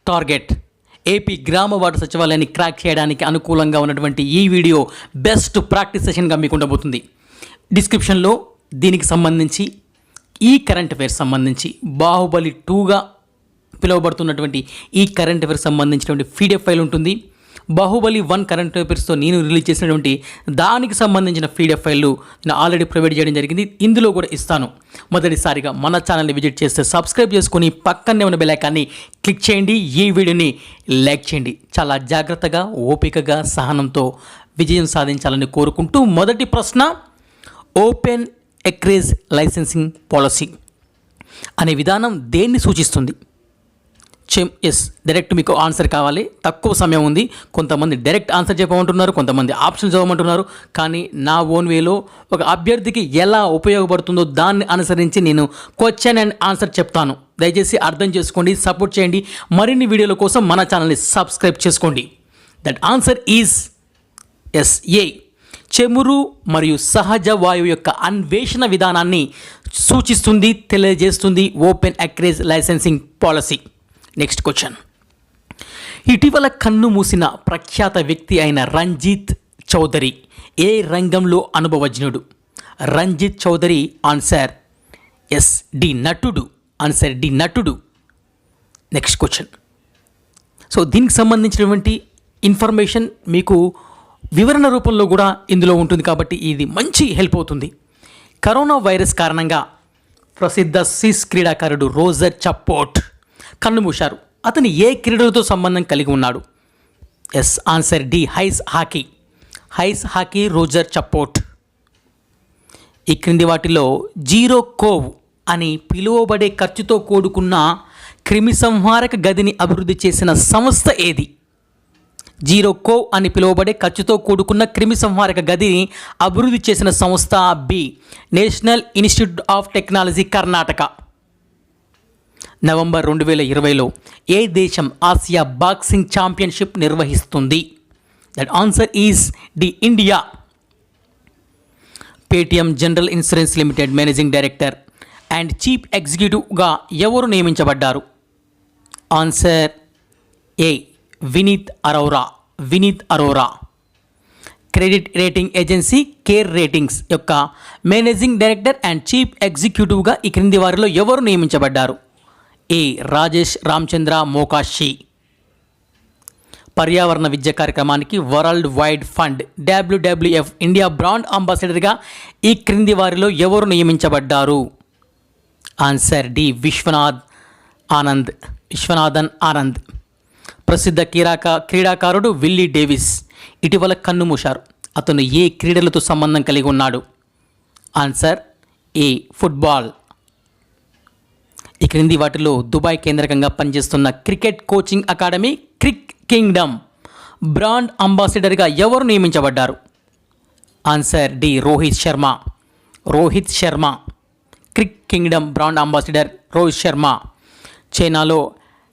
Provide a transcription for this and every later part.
Target AP గ్రామ ward సచివాలయాన్ని crack చేయడానికి అనుకూలంగా ఉన్నటువంటి ఈ వీడియో బెస్ట్ ప్రాక్టీస్ సెషన్గా మీకు ఉండబోతుంది. డిస్క్రిప్షన్లో దీనికి సంబంధించి ఈ కరెంట్ అఫైర్స్ సంబంధించి బాహుబలి 2గా పిలువబడుతున్నటువంటి ఈ కరెంట్ అఫైర్స్ సంబంధించినటువంటి పీడిఎఫ్ ఫైల్ ఉంటుంది. బాహుబలి 1 కరెంట్ అఫైర్స్తో నేను రిలీజ్ చేసినటువంటి దానికి సంబంధించిన పీడిఎఫ్ ఫైళ్ళు నేను ఆల్రెడీ ప్రొవైడ్ చేయడం జరిగింది. ఇందులో కూడా ఇస్తాను. మొదటిసారిగా మన ఛానల్ని విజిట్ చేస్తే సబ్స్క్రైబ్ చేసుకొని పక్కనే ఉన్న బెల్ ఐకాన్ని క్లిక్ చేయండి. ఈ వీడియోని లైక్ చేయండి. చాలా జాగ్రత్తగా, ఓపికగా, సహనంతో విజయం సాధించాలని కోరుకుంటూ మొదటి ప్రశ్న, ఓపెన్ ఎక్రేజ్ లైసెన్సింగ్ పాలసీ అనే విధానం దేన్ని సూచిస్తుంది? డైరెక్ట్ మీకు ఆన్సర్ కావాలి. తక్కువ సమయం ఉంది. కొంతమంది డైరెక్ట్ ఆన్సర్ చెప్పమంటున్నారు, కొంతమంది ఆప్షన్స్ ఇవ్వమంటున్నారు. కానీ నా ఓన్ వేలో ఒక అభ్యర్థికి ఎలా ఉపయోగపడుతుందో దాన్ని అనుసరించి నేను క్వశ్చన్ అండ్ ఆన్సర్ చెప్తాను. దయచేసి అర్థం చేసుకోండి, సపోర్ట్ చేయండి. మరిన్ని వీడియోల కోసం మన ఛానల్ని సబ్స్క్రైబ్ చేసుకోండి. That answer is A. చెమురు మరియు సహజ వాయువు యొక్క అన్వేషణ విధానాన్ని సూచిస్తుంది, తెలియజేస్తుంది open acreage licensing policy. Next question, ఇటీవల కన్ను మూసిన ప్రఖ్యాత వ్యక్తి అయిన రంజిత్ చౌదరి ఏ రంగంలో అనుభవజ్ఞుడు? రంజిత్ చౌదరి ఆన్సర్ డి నటుడు. ఆన్సర్ డి నటుడు. నెక్స్ట్ క్వశ్చన్, సో దీనికి సంబంధించినటువంటి ఇన్ఫర్మేషన్ మీకు వివరణ రూపంలో కూడా ఇందులో ఉంటుంది కాబట్టి ఇది మంచి హెల్ప్ అవుతుంది. కరోనా వైరస్ కారణంగా ప్రసిద్ధ స్విస్ క్రీడాకారుడు రోజర్ చపోర్ట్ కన్ను మూశారు. అతను ఏ క్రీడలతో సంబంధం కలిగి ఉన్నాడు? Answer D ice hockey. Ice hockey Roger చపోర్ట్. ఈ క్రింది వాటిలో జీరో కోవ్ అని పిలువబడే ఖర్చుతో కూడుకున్న క్రిమిసంహారక గదిని అభివృద్ధి చేసిన సంస్థ ఏది? జీరో కోవ్ అని పిలువబడే ఖర్చుతో కూడుకున్న క్రిమిసంహారక గదిని అభివృద్ధి చేసిన సంస్థ B National Institute of Technology Karnataka. November 2020లో ఏ దేశం ఆసియా బాక్సింగ్ ఛాంపియన్షిప్ నిర్వహిస్తుంది? That answer is the India. Paytm general insurance limited managing director and chief ఎగ్జిక్యూటివ్గా ఎవరు నియమించబడ్డారు? Answer A Vineet Arora. Vineet Arora. Credit rating agency CARE Ratings యొక్క మేనేజింగ్ డైరెక్టర్ అండ్ చీఫ్ ఎగ్జిక్యూటివ్గా ఈ క్రింది వారిలో ఎవరు నియమించబడ్డారు? ఏ రాజేష్ రామచంద్ర మోకాషి. పర్యావరణ విద్య కార్యక్రమానికి World Wide Fund WWF India brand అంబాసిడర్గా ఈ క్రింది వారిలో ఎవరు నియమించబడ్డారు? Answer D Viswanathan Anand. ప్రసిద్ధ క్రీడాకారుడు విల్లీ డేవిస్ ఇటీవల కన్ను మూశారు. అతను ఏ క్రీడలతో సంబంధం కలిగి ఉన్నాడు? Answer A football. ఈ క్రింది వాటిలో దుబాయ్ కేంద్రకంగా పనిచేస్తున్న cricket coaching academy Cric Kingdom brand అంబాసిడర్గా ఎవరు నియమించబడ్డారు? Answer D Rohit Sharma. Rohit Sharma. Cric Kingdom brand ambassador Rohit Sharma. చైనాలో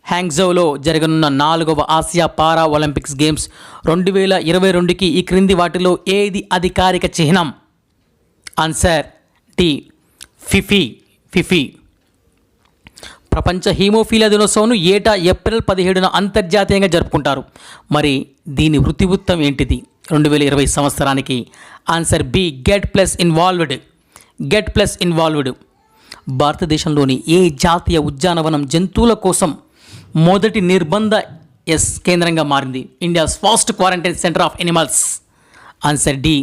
హ్యాంగ్జౌలో జరగనున్న 4వ ఆసియా పారా ఒలింపిక్స్ గేమ్స్ 2022కి ఈ క్రింది వాటిలో ఏది అధికారిక చిహ్నం? Answer D Fifi. ప్రపంచ హీమోఫీలియా దినోత్సవం ఏటా ఏప్రిల్ 17న అంతర్జాతీయంగా జరుపుకుంటారు. మరి దీని వృత్తివృత్తం ఏంటిది 2020 సంవత్సరానికి? Answer B get plus involved. భారతదేశంలోని ఏ జాతీయ ఉద్యానవనం జంతువుల కోసం మొదటి నిర్బంధ కేంద్రంగా మారింది? India's first quarantine centre of animals. Answer D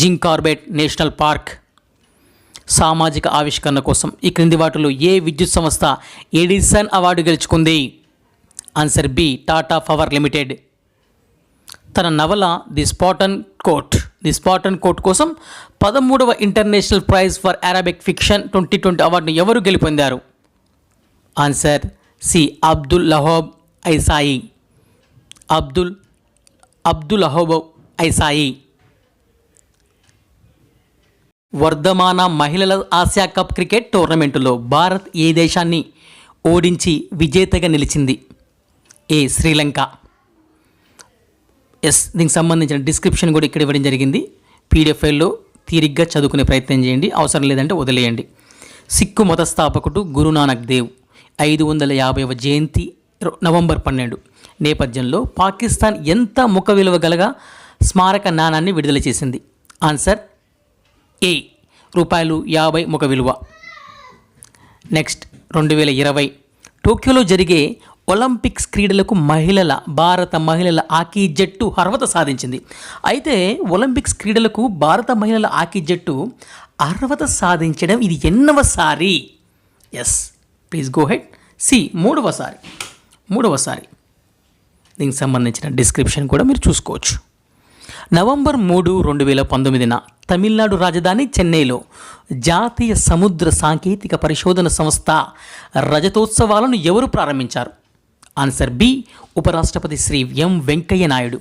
Jim Corbett National Park. సామాజిక ఆవిష్కరణ కోసం ఈ క్రింది వాటిలో ఏ విద్యుత్ సంస్థ ఎడిసన్ అవార్డు గెలుచుకుంది? Answer B Tata power limited. తన నవల ది స్పాటన్ కోట్ కోసం 13వ international prize for Arabic fiction 2020 అవార్డును ఎవరు గెలుపొందారు? Answer C Abdul Wahab Aissaoui. వర్ధమాన మహిళల ఆసియా కప్ క్రికెట్ టోర్నమెంటులో భారత్ ఏ దేశాన్ని ఓడించి విజేతగా నిలిచింది? ఏ శ్రీలంక. దీనికి సంబంధించిన డిస్క్రిప్షన్ కూడా ఇక్కడ ఇవ్వడం జరిగింది. పీడిఎఫ్ ఫైల్లో తీరిగ్గా చదువుకునే ప్రయత్నం చేయండి, అవసరం లేదంటే వదిలేయండి. సిక్కు మత స్థాపకుడు గురునానక్ దేవ్ 550వ జయంతి నవంబర్ 12 నేపథ్యంలో పాకిస్తాన్ ఎంత ముఖ విలువ గలగా స్మారక నాణాన్ని విడుదల చేసింది? ఆన్సర్ ఏ ₹50 ముఖ విలువ. నెక్స్ట్ 2020 టోక్యోలో జరిగే ఒలింపిక్స్ క్రీడలకు భారత మహిళల హాకీ జట్టు అర్హత సాధించింది. అయితే ఒలింపిక్స్ క్రీడలకు భారత మహిళల హాకీ జట్టు అర్హత సాధించడం ఇది ఎన్నవసారి? Yes, please go ahead, మూడవసారి. దీనికి సంబంధించిన డిస్క్రిప్షన్ కూడా మీరు చూసుకోవచ్చు. నవంబర్ 3, 2019 తమిళనాడు రాజధాని చెన్నైలో జాతీయ సముద్ర సాంకేతిక పరిశోధన సంస్థ రజతోత్సవాలను ఎవరు ప్రారంభించారు? ఆన్సర్ బి, ఉపరాష్ట్రపతి శ్రీ ఎం వెంకయ్య నాయుడు.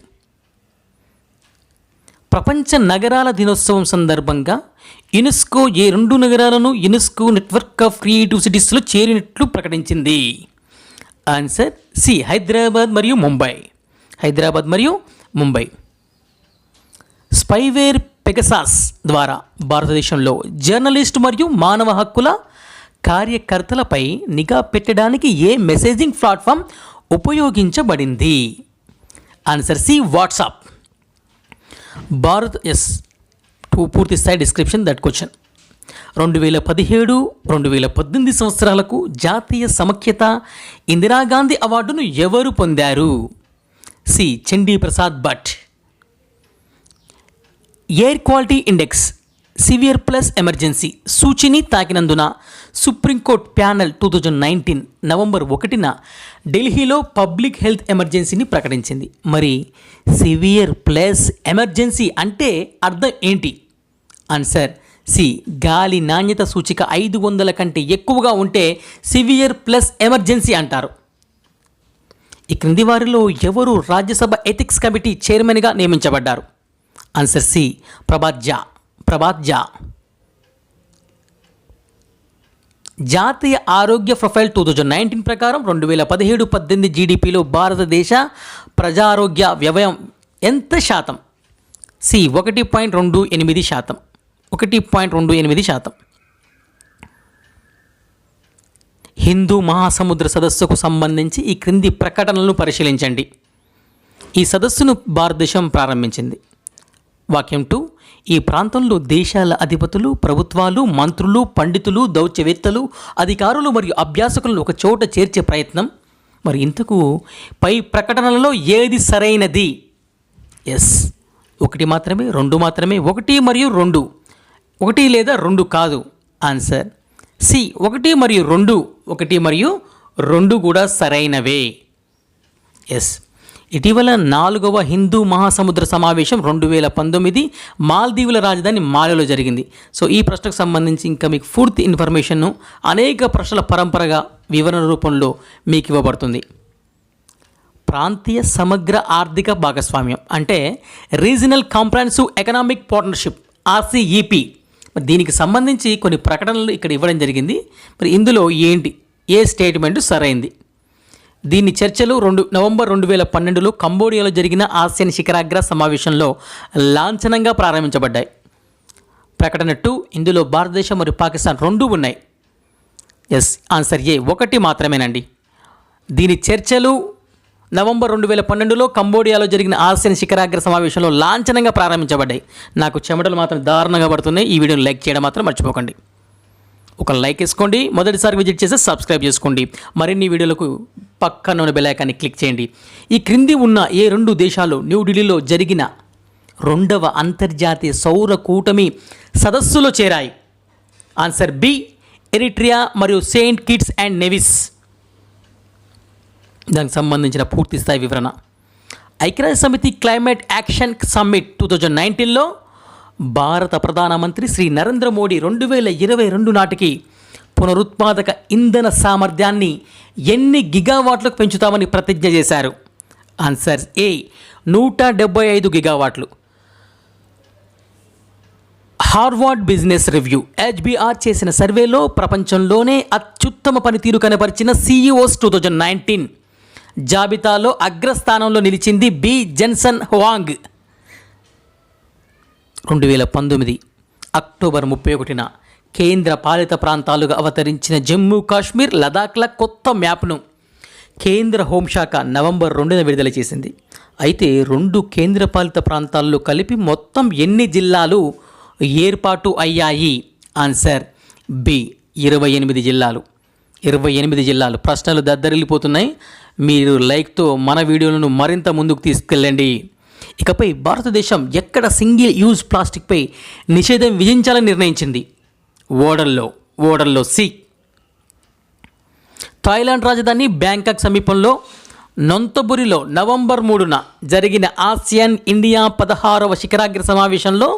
ప్రపంచ నగరాల దినోత్సవం సందర్భంగా యునెస్కో ఏ 2 నగరాలను యునెస్కో నెట్వర్క్ ఆఫ్ క్రియేటివ్ సిటీస్లో చేరినట్లు ప్రకటించింది? ఆన్సర్ సి, హైదరాబాద్ మరియు ముంబై. స్పైవేర్ పెగసాస్ ద్వారా భారతదేశంలో జర్నలిస్టు మరియు మానవ హక్కుల కార్యకర్తలపై నిఘా పెట్టడానికి ఏ మెసేజింగ్ ప్లాట్ఫామ్ ఉపయోగించబడింది? Answer C, WhatsApp. పూర్తి స్థాయి డిస్క్రిప్షన్ దట్ క్వశ్చన్. 2017-2018 సంవత్సరాలకు జాతీయ సమైక్యత ఇందిరాగాంధీ అవార్డును ఎవరు పొందారు? C, Chandi Prasad Bhatt. Air quality index severe plus emergency సూచిని తాకినందున సుప్రీంకోర్టు ప్యానెల్ 2019 నవంబర్ 1 ఢిల్లీలో పబ్లిక్ హెల్త్ ఎమర్జెన్సీని ప్రకటించింది. మరి సివియర్ ప్లస్ ఎమర్జెన్సీ అంటే అర్థం ఏంటి? ఆన్సర్ సి, గాలి నాణ్యత సూచిక 500 కంటే ఎక్కువగా ఉంటే సివియర్ ప్లస్ ఎమర్జెన్సీ అంటారు. ఈ క్రింది వారిలో ఎవరు రాజ్యసభ ఎథిక్స్ కమిటీ చైర్మన్గా నియమించబడ్డారు? ఆన్సర్ సి, ప్రభాత్ ఝా. జాతీయ ఆరోగ్య ప్రొఫైల్ 2019 ప్రకారం 2017-18 జీడిపిలో భారతదేశ ప్రజారోగ్య వ్యయం ఎంత శాతం? సి, 1.28%. హిందూ మహాసముద్ర సదస్సుకు సంబంధించి ఈ క్రింది ప్రకటనలను పరిశీలించండి. ఈ సదస్సును భారతదేశం ప్రారంభించింది. వాక్యం 2, ఈ ప్రాంతంలో దేశాల అధిపతులు, ప్రభుత్వాలు, మంత్రులు, పండితులు, దౌత్యవేత్తలు, అధికారులు మరియు అభ్యాసకులను ఒక చోట చేర్చే ప్రయత్నం. మరి ఇంతకు పై ప్రకటనలలో ఏది సరైనది? ఎస్, 1 మాత్రమే, 2 మాత్రమే, 1 మరియు 2, 1 లేదా 2 కాదు. ఆన్సర్ సి, 1 మరియు 2 కూడా సరైనవే. ఎస్, ఇటీవల 4వ హిందూ మహాసముద్ర సమావేశం 2019 మాల్దీవుల రాజధాని మాలేలో జరిగింది. సో ఈ ప్రశ్నకు సంబంధించి ఇంకా మీకు పూర్తి ఇన్ఫర్మేషన్ను అనేక ప్రశ్నల పరంపరగా వివరణ రూపంలో మీకు ఇవ్వబడుతుంది. ప్రాంతీయ సమగ్ర ఆర్థిక భాగస్వామ్యం అంటే regional comprehensive economic partnership, RCEP. దీనికి సంబంధించి కొన్ని ప్రకటనలు ఇక్కడ ఇవ్వడం జరిగింది. మరి ఇందులో ఏ స్టేట్మెంట్ సరైంది? దీని చర్చలు నవంబర్ 2012లో కంబోడియాలో జరిగిన ఆసియన్ శిఖరాగ్ర సమావేశంలో లాంఛనంగా ప్రారంభించబడ్డాయి. ప్రకటన 2, ఇందులో భారతదేశం మరియు పాకిస్తాన్ 2 ఉన్నాయి. ఎస్, ఆన్సర్ ఏ, 1 మాత్రమేనండి. దీని చర్చలు నవంబర్ 2012లో కంబోడియాలో జరిగిన ఆసియన్ శిఖరాగ్ర సమావేశంలో లాంఛనంగా ప్రారంభించబడ్డాయి. నాకు చెమటలు మాత్రం దారుణంగా పడుతున్నాయి. ఈ వీడియోని లైక్ చేయడం మాత్రం మర్చిపోకండి. ఒక లైక్ వేసుకోండి, మొదటిసారి విజిట్ చేస్తే సబ్స్క్రైబ్ చేసుకోండి. మరిన్ని వీడియోలకు పక్కన ఉన్న బెల్ ఐకాన్ని క్లిక్ చేయండి. ఈ క్రింది ఉన్న ఏ 2 దేశాలు న్యూఢిల్లీలో జరిగిన 2వ అంతర్జాతీయ సౌర కూటమి సదస్సులో చేరాయి? ఆన్సర్ బి, ఎరిట్రియా మరియు సెయింట్ కిట్స్ అండ్ నెవిస్. దానికి సంబంధించిన పూర్తి స్థాయి వివరణ. ఐక్యరాజ్య సమితి క్లైమేట్ యాక్షన్ సమ్మిట్ 2019లో భారత ప్రధానమంత్రి శ్రీ నరేంద్ర మోడీ 2022 నాటికి పునరుత్పాదక ఇంధన సామర్థ్యాన్ని ఎన్ని గిగావాట్లకు పెంచుతామని ప్రతిజ్ఞ చేశారు? ఆన్సర్ ఏ, 175 గిగావాట్లు. హార్వర్డ్ బిజినెస్ రివ్యూ HBR చేసిన సర్వేలో ప్రపంచంలోనే అత్యుత్తమ పనితీరు కనబరిచిన CEOs 2019 జాబితాలో అగ్రస్థానంలో నిలిచింది బి జెన్సన్ హువాంగ్. 2019 అక్టోబర్ 31న కేంద్ర పాలిత ప్రాంతాలుగా అవతరించిన జమ్మూ కాశ్మీర్, లదాఖ్ల కొత్త మ్యాప్ను కేంద్ర హోంశాఖ నవంబర్ 2న విడుదల చేసింది. అయితే 2 కేంద్రపాలిత ప్రాంతాల్లో కలిపి మొత్తం ఎన్ని జిల్లాలు ఏర్పాటు అయ్యాయి? ఆన్సర్ బి 28 జిల్లాలు. 28 జిల్లాలు. ప్రశ్నలు దద్దరిల్లిపోతున్నాయి. మీరు లైక్తో మన వీడియోలను మరింత ముందుకు తీసుకెళ్ళండి. ఇకపై భారతదేశం ఎక్కడ సింగిల్ యూజ్ ప్లాస్టిక్పై నిషేధం విధించాలని నిర్ణయించింది? ఓడల్లో సి. థాయిలాండ్ రాజధాని బ్యాంకాక్ సమీపంలో నొంతబురిలో నవంబర్ 3న జరిగిన ఆసియాన్ ఇండియా 16వ శిఖరాగ్ర సమావేశంలో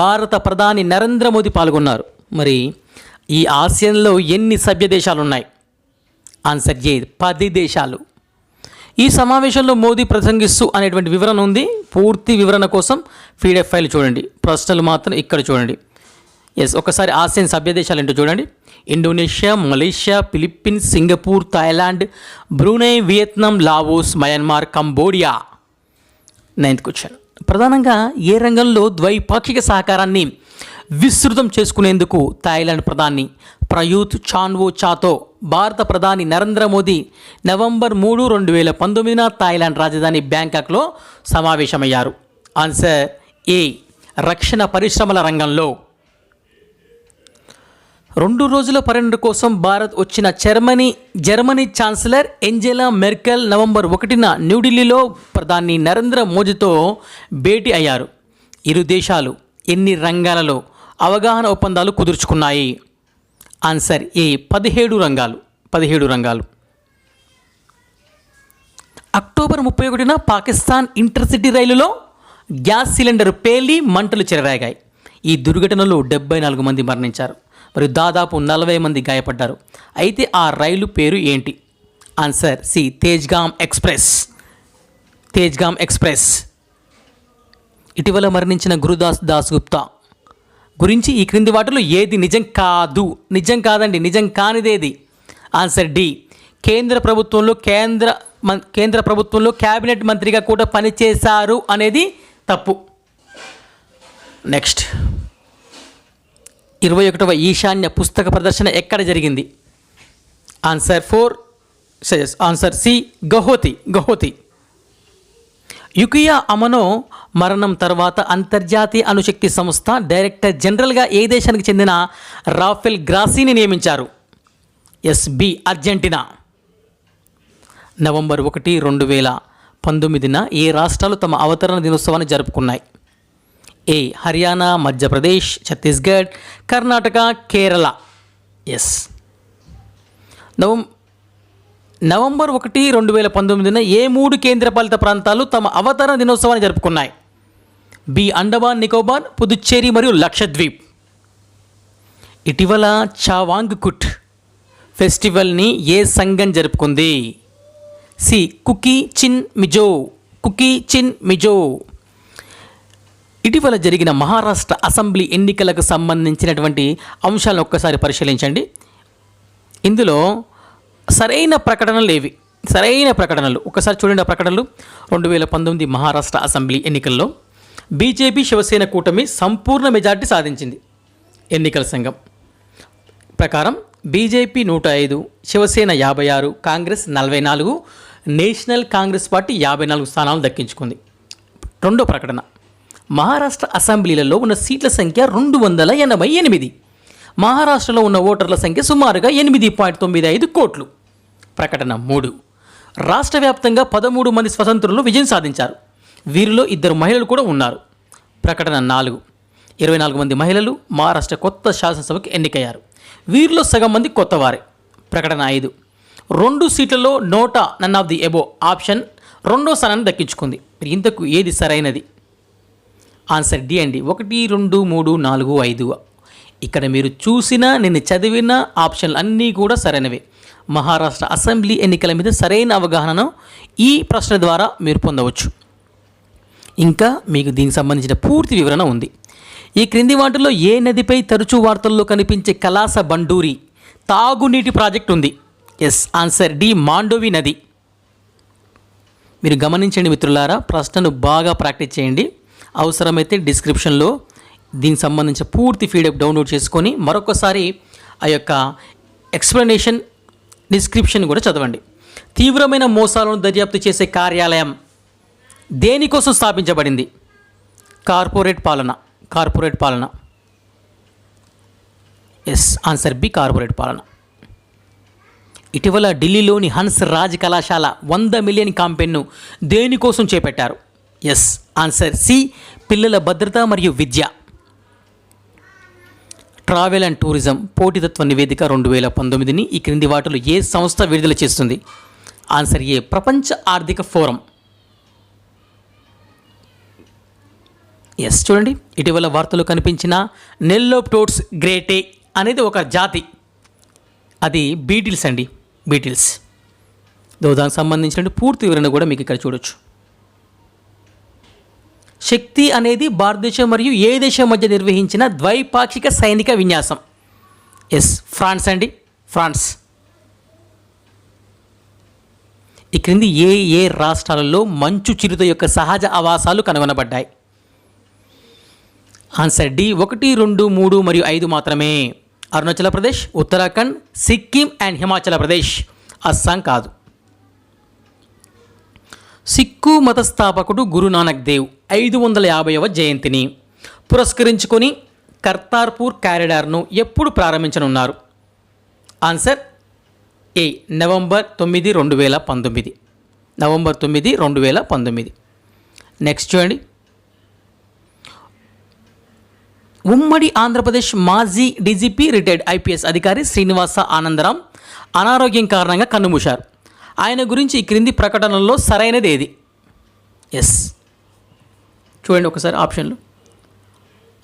భారత ప్రధాని నరేంద్ర మోదీ పాల్గొన్నారు. మరి ఈ ఆసియాన్లో ఎన్ని సభ్య దేశాలు ఉన్నాయి? ఆన్సర్ ఏ 10 దేశాలు. ఈ సమావేశంలో మోదీ ప్రసంగిస్తూ అనేటువంటి వివరణ ఉంది. పూర్తి వివరణ కోసం పీడిఎఫ్ ఫైల్ చూడండి. ప్రశ్నలు మాత్రం ఇక్కడ చూడండి. ఒకసారి ఆసియాన్ సభ్య దేశాలు ఏంటో చూడండి. Indonesia, Malaysia, Philippines, Singapore, Thailand, Brunei, Vietnam, Laos, Myanmar, Cambodia. 9th question. ప్రధానంగా ఏ రంగంలో ద్వైపాక్షిక సహకారాన్ని విస్తృతం చేసుకునేందుకు థాయిలాండ్ ప్రధాని ప్రయూత్ చాన్-ఓ-చాతో భారత ప్రధాని నరేంద్ర మోదీ నవంబర్ 3, 2019న థాయిలాండ్ రాజధాని బ్యాంకాక్లో సమావేశమయ్యారు? ఆన్సర్ ఏ రక్షణ పరిశ్రమల రంగంలో. 2 రోజుల పర్యటన కోసం భారత్ వచ్చిన Germany chancellor Angela Merkel November 1న న్యూఢిల్లీలో ప్రధాని నరేంద్ర మోదీతో భేటీ అయ్యారు. ఇరు దేశాలు ఎన్ని రంగాలలో అవగాహన ఒప్పందాలు కుదుర్చుకున్నాయి? ఆన్సర్ ఏ 17 రంగాలు. అక్టోబర్ 31న పాకిస్తాన్ ఇంటర్సిటీ రైలులో గ్యాస్ సిలిండర్ పేలి మంటలు చెలరేగాయి. ఈ దుర్ఘటనలో 74 మంది మరణించారు. మరియు దాదాపు 40 మంది గాయపడ్డారు. అయితే ఆ రైలు పేరు ఏంటి? Answer C Tezgam express. ఇటీవల మరణించిన గురుదాస్ దాస్గుప్తా గురించి ఈ క్రింది వాటిలో ఏది నిజం కానిదేది? ఆన్సర్ డి కేంద్ర ప్రభుత్వంలో క్యాబినెట్ మంత్రిగా కూడా పనిచేశారు అనేది తప్పు. నెక్స్ట్, 21వ ఈశాన్య పుస్తక ప్రదర్శన ఎక్కడ జరిగింది? Answer C Guwahati. Yukiya Amano మరణం తర్వాత అంతర్జాతీయ అణుశక్తి సంస్థ డైరెక్టర్ జనరల్గా ఏ దేశానికి చెందిన రాఫెల్ గ్రాసీని నియమించారు? B Argentina. నవంబర్ 1, 2019న ఏ రాష్ట్రాలు తమ అవతరణ దినోత్సవాన్ని జరుపుకున్నాయి? ఏ హర్యానా, మధ్యప్రదేశ్, ఛత్తీస్గఢ్, కర్ణాటక, కేరళ. నవంబర్ 1, 2019న ఏ 3 కేంద్రపాలిత ప్రాంతాలు తమ అవతరణ దినోత్సవాన్ని జరుపుకున్నాయి? బి అండమాన్ నికోబార్, పుదుచ్చేరి మరియు లక్షద్వీప్. ఇటీవల చావాంగ్కుట్ ఫెస్టివల్ని ఏ సంఘం జరుపుకుంది? సి కుకీ చిన్ మిజో. ఇటీవల జరిగిన మహారాష్ట్ర అసెంబ్లీ ఎన్నికలకు సంబంధించినటువంటి అంశాలను ఒక్కసారి పరిశీలించండి. ఇందులో సరైన ప్రకటనలు ఒకసారి చూడండి. ఆ ప్రకటనలు 2019 మహారాష్ట్ర అసెంబ్లీ ఎన్నికల్లో బీజేపీ శివసేన కూటమి సంపూర్ణ మెజార్టీ సాధించింది. ఎన్నికల సంఘం ప్రకారం BJP 105, Shiv Sena 56, Congress 44, National Congress Party 54 స్థానాలు దక్కించుకుంది. రెండో ప్రకటన, మహారాష్ట్ర అసెంబ్లీలలో ఉన్న సీట్ల సంఖ్య 288. మహారాష్ట్రలో ఉన్న ఓటర్ల సంఖ్య సుమారుగా 8.95 కోట్లు. ప్రకటన 3, రాష్ట్ర వ్యాప్తంగా 13 మంది స్వతంత్రులు విజయం సాధించారు. వీరిలో 2 మహిళలు కూడా ఉన్నారు. ప్రకటన 4, 24 మంది మహిళలు మహారాష్ట్ర కొత్త శాసనసభకు ఎన్నికయ్యారు. వీరిలో సగం మంది కొత్తవారే. ప్రకటన 5, 2 సీట్లలో NOTA none of the above option 2వ స్థానాన్ని దక్కించుకుంది. ఇంతకు ఏది సరైనది? ఆన్సర్ డి అండి. 1, 2, 3, 4, 5. ఇక్కడ మీరు చూసిన నేను చదివిన ఆప్షన్లు అన్నీ కూడా సరైనవే. మహారాష్ట్ర అసెంబ్లీ ఎన్నికల మీద సరైన అవగాహనను ఈ ప్రశ్న ద్వారా మీరు పొందవచ్చు. ఇంకా మీకు దీనికి సంబంధించిన పూర్తి వివరణ ఉంది. ఈ క్రింది వాటిలో ఏ నదిపై తరచూ వార్తల్లో కనిపించే కలాస బండూరి తాగునీటి ప్రాజెక్ట్ ఉంది? ఆన్సర్ డి మాండోవి నది. మీరు గమనించండి మిత్రులారా, ప్రశ్నను బాగా ప్రాక్టీస్ చేయండి. అవసరమైతే డిస్క్రిప్షన్లో దీనికి సంబంధించిన పూర్తి పీడిఎఫ్ డౌన్లోడ్ చేసుకొని మరొకసారి ఆ యొక్క ఎక్స్ప్లెనేషన్ డిస్క్రిప్షన్ కూడా చదవండి. తీవ్రమైన మోసాలను దర్యాప్తు చేసే కార్యాలయం దేనికోసం స్థాపించబడింది? కార్పొరేట్ పాలన. ఎస్, ఆన్సర్ బి, కార్పొరేట్ పాలన. ఇటీవల ఢిల్లీలోని హన్స్ రాజ్ కళాశాల 100 మిలియన్ క్యాంపెయిన్ను దేనికోసం చేపట్టారు? ఎస్, ఆన్సర్ సి, పిల్లల భద్రత మరియు విద్య. ట్రావెల్ అండ్ టూరిజం పోటీతత్వ నివేదిక 2019ని ఈ క్రింది వాటిలో ఏ సంస్థ విడుదల చేస్తుంది? ఆన్సర్ ఏ, ప్రపంచ ఆర్థిక ఫోరం. ఎస్, చూడండి, ఇటీవల వార్తలు కనిపించిన నెల్లోప్టోర్స్ గ్రేటే అనేది ఒక జాతి, అది బీటిల్స్ అండి, బీటిల్స్. దానికి సంబంధించిన పూర్తి వివరణ కూడా మీకు ఇక్కడ చూడొచ్చు. శక్తి అనేది భారతదేశం మరియు ఏ దేశం మధ్య నిర్వహించిన ద్వైపాక్షిక సైనిక విన్యాసం? ఎస్, ఫ్రాన్స్ అండి, ఫ్రాన్స్. ఈ క్రింది ఏ రాష్ట్రాలలో మంచు చిరుత యొక్క సహజ ఆవాసాలు కనుగొనబడ్డాయి? ఆన్సర్ డి, 1, 2, 3 మరియు 5 మాత్రమే. అరుణాచల్ ప్రదేశ్, ఉత్తరాఖండ్, సిక్కిం అండ్ హిమాచల్ ప్రదేశ్, అస్సాం కాదు. సిక్కు మతస్థాపకుడు గురునానక్ దేవ్ 550వ జయంతిని పురస్కరించుకొని కర్తార్పూర్ కారిడార్ను ఎప్పుడు ప్రారంభించనున్నారు? ఆన్సర్ ఏ, నవంబర్ 9, 2019. నవంబర్ 9, 2019. నెక్స్ట్ చూడండి, ఉమ్మడి ఆంధ్రప్రదేశ్ మాజీ డీజీపీ రిటైర్డ్ ఐపీఎస్ అధికారి శ్రీనివాస ఆనందరాం అనారోగ్యం కారణంగా కన్నుమూశారు. ఆయన గురించి ఈ క్రింది ప్రకటనలో సరైనది ఏది? ఎస్, చూడండి ఒకసారి ఆప్షన్లు.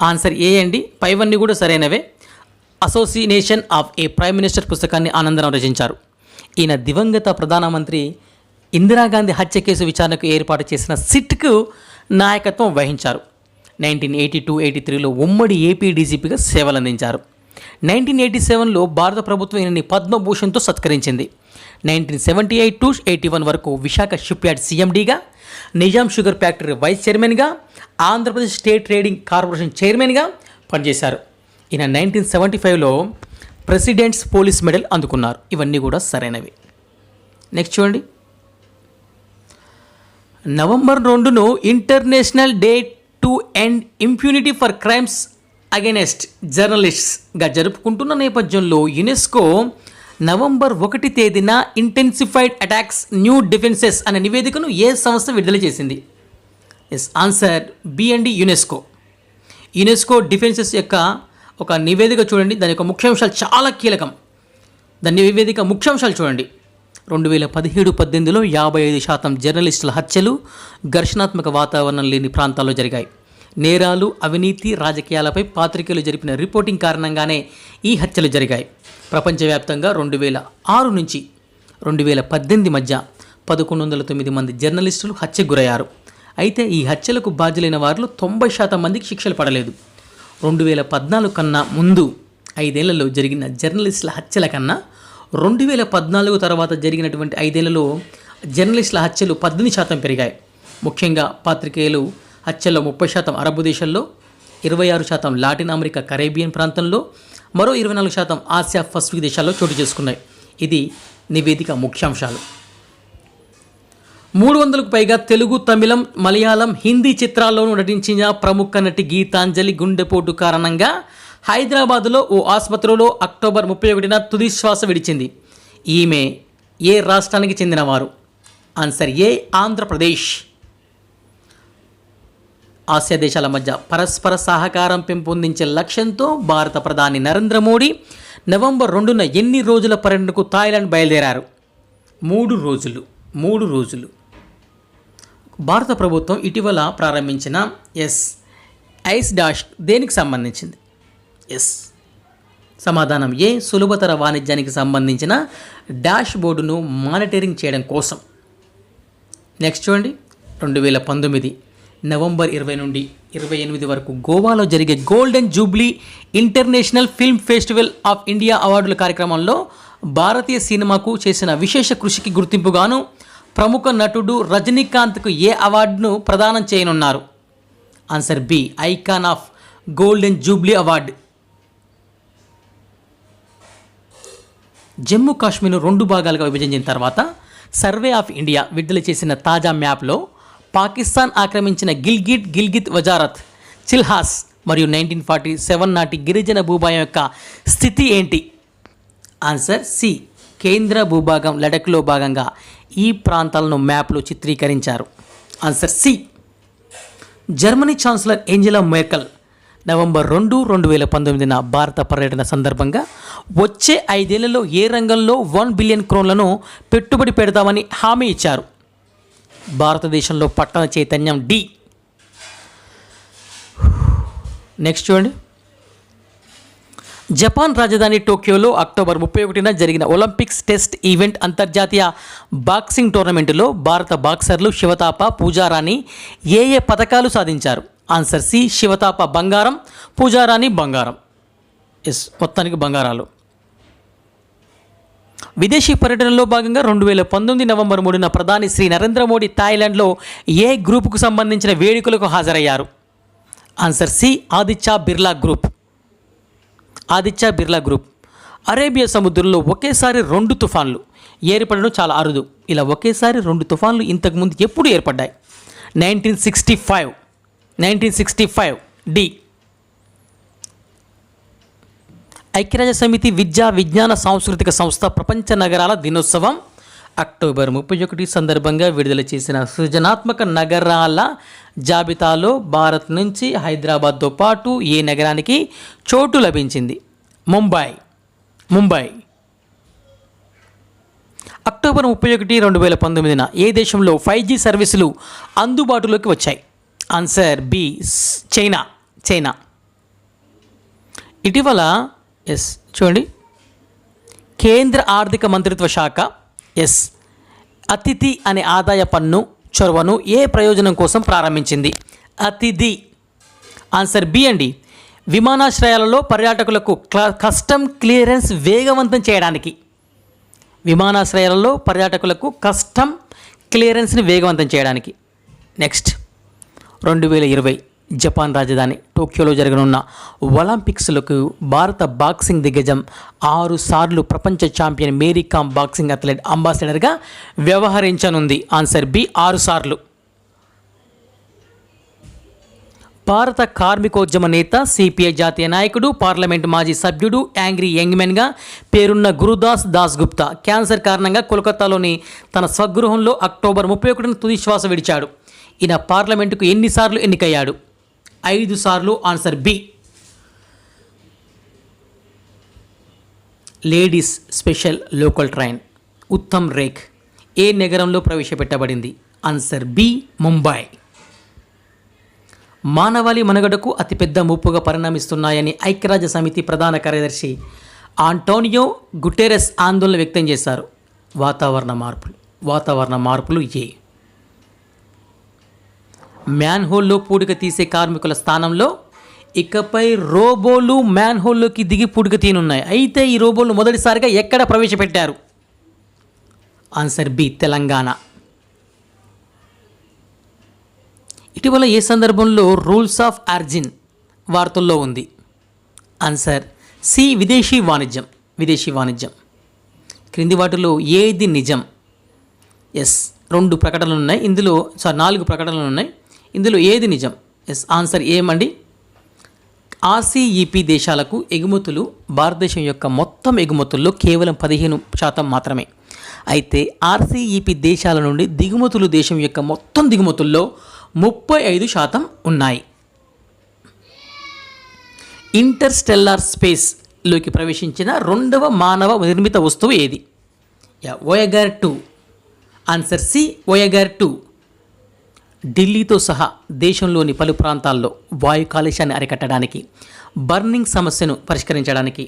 ఆన్సర్ ఏ అండి, పైవన్నీ కూడా సరైనవే. Association of A prime minister పుస్తకాన్ని ఆనందరాం రచించారు. ఈయన దివంగత ప్రధానమంత్రి ఇందిరాగాంధీ హత్య కేసు విచారణకు ఏర్పాటు చేసిన సిట్కు నాయకత్వం వహించారు. 1982-83లో ఉమ్మడి ఏపీ డీజీపీగా సేవలందించారు. 1987లో భారత ప్రభుత్వం ఈయనని పద్మభూషణ్తో సత్కరించింది. 1978-81 వరకు విశాఖ షిప్యార్డ్ సీఎండీగా, నిజాం షుగర్ ఫ్యాక్టరీ వైస్ చైర్మన్గా, ఆంధ్రప్రదేశ్ స్టేట్ ట్రేడింగ్ కార్పొరేషన్ చైర్మన్గా పనిచేశారు. ఈయన 1975లో ప్రెసిడెంట్స్ పోలీస్ మెడల్ అందుకున్నారు. ఇవన్నీ కూడా సరైనవి. నెక్స్ట్ చూడండి, నవంబర్ 2ను international day to end impunity for crimes against జర్నలిస్ట్స్గా జరుపుకుంటున్న నేపథ్యంలో యునెస్కో నవంబర్ 1 తేదీన ఇంటెన్సిఫైడ్ అటాక్స్ న్యూ డిఫెన్సెస్ అనే నివేదికను ఏ సంస్థ విడుదల చేసింది? ఎస్, ఆన్సర్ బి అండి, యునెస్కో. యునెస్కో డిఫెన్సెస్ యొక్క ఒక నివేదిక చూడండి, దాని యొక్క ముఖ్యాంశాలు చాలా కీలకం. దాని నివేదిక ముఖ్యాంశాలు చూడండి. 2017-18లో 55% జర్నలిస్టుల హత్యలు ఘర్షణాత్మక వాతావరణం లేని ప్రాంతాల్లో జరిగాయి. నేరాలు, అవినీతి, రాజకీయాలపై పాత్రికేయులు జరిపిన రిపోర్టింగ్ కారణంగానే ఈ హత్యలు జరిగాయి. ప్రపంచవ్యాప్తంగా 2006 నుంచి 2018 మధ్య 1109 మంది జర్నలిస్టులు హత్యకు గురయ్యారు. అయితే ఈ హత్యలకు బాధ్యులైన వారిలో 90% మందికి శిక్షలు పడలేదు. 2014 కన్నా ముందు 5 ఏళ్లలో జరిగిన జర్నలిస్టుల హత్యల కన్నా 2014 తర్వాత జరిగినటువంటి 5 ఏళ్లలో జర్నలిస్టుల హత్యలు 18% పెరిగాయి. ముఖ్యంగా పాత్రికేయులు హత్యల్లో 30% అరబ్ దేశాల్లో, 26% లాటిన్ అమెరికా కరేబియన్ ప్రాంతంలో, మరో 24% ఆసియా పసిఫిక్ దేశాల్లో చోటు చేసుకున్నాయి. ఇది నివేదిక ముఖ్యాంశాలు. 300కు పైగా తెలుగు, తమిళం, మలయాళం, హిందీ చిత్రాల్లోనూ నటించిన ప్రముఖ నటి గీతాంజలి గుండెపోటు కారణంగా హైదరాబాదులో ఓ ఆసుపత్రిలో అక్టోబర్ 31న తుది శ్వాస విడిచింది. ఈమె ఏ రాష్ట్రానికి చెందినవారు? ఆన్సర్ ఏ, ఆంధ్రప్రదేశ్. ఆసియా దేశాల మధ్య పరస్పర సహకారం పెంపొందించే లక్ష్యంతో భారత ప్రధాని నరేంద్ర మోడీ నవంబర్ 2న ఎన్ని రోజుల పర్యటనకు థాయిలాండ్ బయలుదేరారు? 3 రోజులు. భారత ప్రభుత్వం ఇటీవల ప్రారంభించిన ఐస్ డాష్ దేనికి సంబంధించింది? సమాధానం ఏ, సులభతర వాణిజ్యానికి సంబంధించిన డాష్ బోర్డును మానిటరింగ్ చేయడం కోసం. నెక్స్ట్ చూడండి, 2019 నవంబర్ 20 నుండి 28 వరకు గోవాలో జరిగే golden Jubilee international film festival of India అవార్డుల కార్యక్రమంలో భారతీయ సినిమాకు చేసిన విశేష కృషికి గుర్తింపుగాను ప్రముఖ నటుడు రజనీకాంత్కు ఏ అవార్డును ప్రదానం చేయనున్నారు? Answer B, icon of golden jubilee award. Jammu కాశ్మీర్ను 2 భాగాలుగా విభజించిన తర్వాత సర్వే ఆఫ్ ఇండియా విడుదల చేసిన తాజా మ్యాప్లో పాకిస్తాన్ ఆక్రమించిన గిల్గిత్ వజారత్, చిల్హాస్ మరియు 1947 నాటి గిరిజన భూభాగం యొక్క స్థితి ఏంటి? Answer C. కేంద్ర భూభాగం లడఖ్లో భాగంగా ఈ ప్రాంతాలను మ్యాప్లో చిత్రీకరించారు. Answer C. Germany chancellor Angela Merkel November 2, 2019 భారత పర్యటన సందర్భంగా వచ్చే 5 ఏళ్లలో ఏ రంగంలో 1 బిలియన్ క్రోన్లను పెట్టుబడి పెడతామని హామీ ఇచ్చారు? భారతదేశంలో పట్టణ చైతన్యం డి. నెక్స్ట్ చూడండి. జపాన్ రాజధాని టోక్యోలో అక్టోబర్ 31న జరిగిన ఒలింపిక్స్ టెస్ట్ ఈవెంట్ అంతర్జాతీయ బాక్సింగ్ టోర్నమెంటులో భారత బాక్సర్లు శివతాప, పూజారాణి ఏ పథకాలు సాధించారు? Answer C. శివతాప బంగారం, పూజారాణి బంగారం. ఎస్, మొత్తానికి బంగారాలు. విదేశీ పర్యటనలో భాగంగా 2019 నవంబర్ 3న ప్రధాని శ్రీ నరేంద్ర మోడీ థాయిలాండ్లో ఏ గ్రూపుకు సంబంధించిన వేడుకలకు హాజరయ్యారు? Answer C. Aditya Birla group. Aditya Birla group. Arabia సముద్రంలో ఒకేసారి 2 తుఫాన్లు ఏర్పడడం చాలా అరుదు. ఇలా ఒకేసారి 2 తుఫాన్లు ఇంతకుముందు ఎప్పుడు ఏర్పడ్డాయి? 1965 డి. ఐక్యరాజ్య సమితి విద్యా విజ్ఞాన సాంస్కృతిక సంస్థ ప్రపంచ నగరాల దినోత్సవం అక్టోబర్ 31 సందర్భంగా విడుదల చేసిన సృజనాత్మక నగరాల జాబితాలో భారత్ నుంచి హైదరాబాద్తో పాటు ఏ నగరానికి చోటు లభించింది? ముంబై. అక్టోబర్ 31, 2019 ఏ దేశంలో 5G సర్వీసులు అందుబాటులోకి వచ్చాయి? Answer B. చైనా. ఇటీవల చూడండి, కేంద్ర ఆర్థిక మంత్రిత్వ శాఖ అతిథి అనే ఆదాయ పన్ను చొరవను ఏ ప్రయోజనం కోసం ప్రారంభించింది? అతిథి. ఆన్సర్ బి అండి. విమానాశ్రయాలలో పర్యాటకులకు కస్టమ్ క్లియరెన్స్ వేగవంతం చేయడానికి. విమానాశ్రయాలలో పర్యాటకులకు కస్టమ్ క్లియరెన్స్ని వేగవంతం చేయడానికి. నెక్స్ట్, 2020 జపాన్ రాజధాని టోక్యోలో జరగనున్న ఒలింపిక్స్లకు భారత బాక్సింగ్ దిగ్గజం 6 సార్లు ప్రపంచ champion Mary Kom boxing athlete అంబాసిడర్గా వ్యవహరించనుంది. Answer B. 6 సార్లు. భారత కార్మికోద్యమ నేత, సిపిఐ జాతీయ నాయకుడు, పార్లమెంట్ మాజీ సభ్యుడు, యాంగ్రీ యంగ్మెన్గా పేరున్న గురుదాస్ దాస్గుప్తా క్యాన్సర్ కారణంగా కోల్కతాలోని తన స్వగృహంలో అక్టోబర్ 31న తుది శ్వాస విడిచాడు. ఈయన పార్లమెంటుకు ఎన్నిసార్లు ఎన్నికయ్యాడు? 5 సార్లు. Answer B. Ladies special local train Uttam Rekha ఏ నగరంలో ప్రవేశపెట్టబడింది? Answer B. ముంబై. మానవాళి మనుగడకు అతిపెద్ద ముప్పుగా పరిణమిస్తున్నాయని ఐక్యరాజ్య సమితి ప్రధాన కార్యదర్శి ఆంటోనియో గుటెరెస్ ఆందోళన వ్యక్తం చేశారు. వాతావరణ మార్పులు ఏ? మ్యాన్హోల్లో పూడిక తీసే కార్మికుల స్థానంలో ఇకపై రోబోలు మ్యాన్హోల్లోకి దిగి పూడిక తీనున్నాయి. అయితే ఈ రోబోలు మొదటిసారిగా ఎక్కడ ప్రవేశపెట్టారు? Answer B. తెలంగాణ. ఇటీవల ఏ సందర్భంలో రూల్స్ ఆఫ్ ఆరిజిన్ వార్తల్లో ఉంది? Answer C. విదేశీ వాణిజ్యం. క్రింది వాటిలో ఏది నిజం? 2 ప్రకటనలు ఉన్నాయి ఇందులో. 4 ప్రకటనలు ఉన్నాయి ఇందులో. ఏది నిజం? ఆన్సర్ ఏమండి. ఆర్సీఈపీ దేశాలకు ఎగుమతులు భారతదేశం యొక్క మొత్తం ఎగుమతుల్లో కేవలం 15% మాత్రమే. అయితే ఆర్సీఈపీ దేశాల నుండి దిగుమతులు దేశం యొక్క మొత్తం దిగుమతుల్లో 35% ఉన్నాయి. ఇంటర్స్టెల్లార్ స్పేస్లోకి ప్రవేశించిన 2వ మానవ నిర్మిత వస్తువు ఏది? వోయేగర్ 2. Answer C. వోయేగర్ 2. ఢిల్లీతో సహా దేశంలోని పలు ప్రాంతాల్లో వాయు కాలుష్యాన్ని అరికట్టడానికి, బర్నింగ్ సమస్యను పరిష్కరించడానికి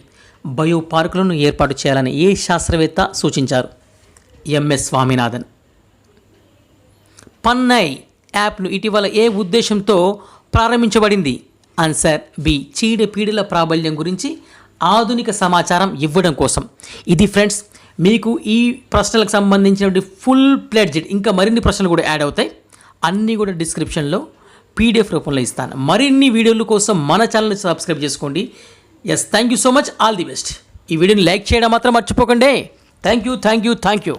బయో పార్కులను ఏర్పాటు చేయాలని ఏ శాస్త్రవేత్త సూచించారు? ఎంఎస్ స్వామినాథన్. పన్నై యాప్ను ఇటీవల ఏ ఉద్దేశంతో ప్రారంభించబడింది? Answer B. చీడపీడల ప్రాబల్యం గురించి ఆధునిక సమాచారం ఇవ్వడం కోసం. ఇది ఫ్రెండ్స్, మీకు ఈ ప్రశ్నలకు సంబంధించినటువంటి ఫుల్ ప్లెడ్జ్డ్ ఇంకా మరిన్ని ప్రశ్నలు కూడా యాడ్ అవుతాయి. అన్నీ కూడా డిస్క్రిప్షన్లో పీడిఎఫ్ రూపంలో ఇస్తాను. మరిన్ని వీడియోల కోసం మన ఛానల్ని సబ్స్క్రైబ్ చేసుకోండి. Thank you so much. All the best. ఈ వీడియోని లైక్ చేయడం మాత్రం మర్చిపోకండి. Thank you.